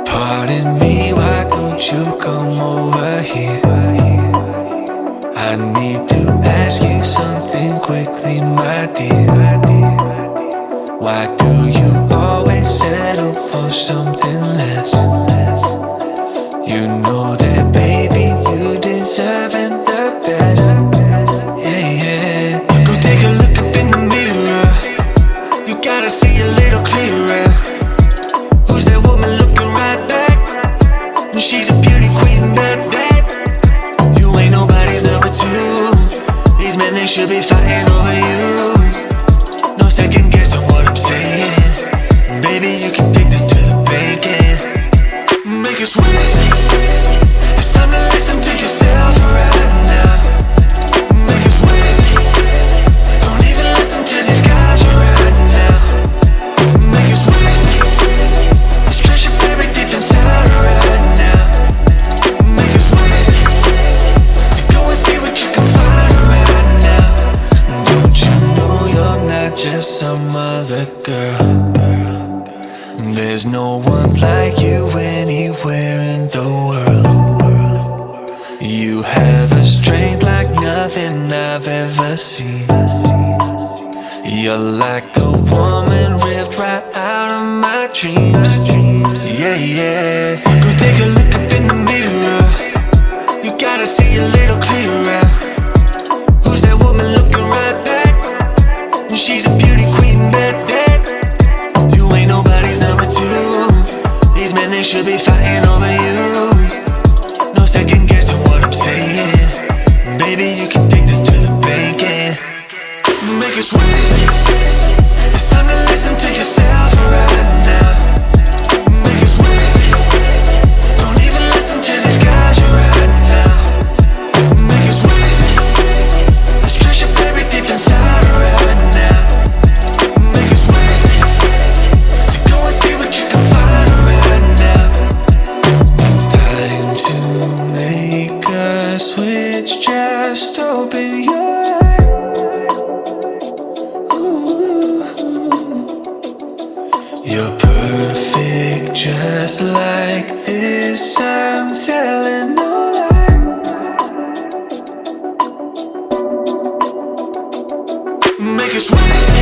Pardon me, why don't you come over here? I need to ask you something quickly, my dear. Why do you always settle for something less? You know that, baby, you deserving the best. Yeah, yeah. Go take a look up in the mirror. You gotta see a little clearer. Who's that woman looking right back? She's a beauty queen, bad. You ain't nobody's number two. These men, they should be fighting over you. No second guessing what I'm saying. Baby, you can take this to the bank and make it sweet. It's time to listen to yourself right now. Make it sweet. Don't even listen to these guys right now. Make it sweet. This treasure buried deep inside right now. Make it sweet. So go and see what you can find right now. Don't you know you're not just some other girl? There's no one like you anywhere in the world. You have a strength like nothing I've ever seen. You're like a woman ripped right out of my dreams. Yeah, yeah. Go take a look up in the mirror. You gotta see a little clearer. Who's that woman looking right back? She's a beauty queen, bad. You ain't nobody's number two. These men, they should be fighting over you. No second guessing what I'm saying. Baby, you can take this to the bank and make it sweet. It's time to listen to yourself right now. Make it sweet. Don't even listen to these guys right now. Make it sweet. This treasure buried deep inside right now. Make it sweet. So go and see what you can find right now. It's time to make a switch. Just open your eyes. Ooh. You're perfect just like this. I'm telling no lies. Make it sweet.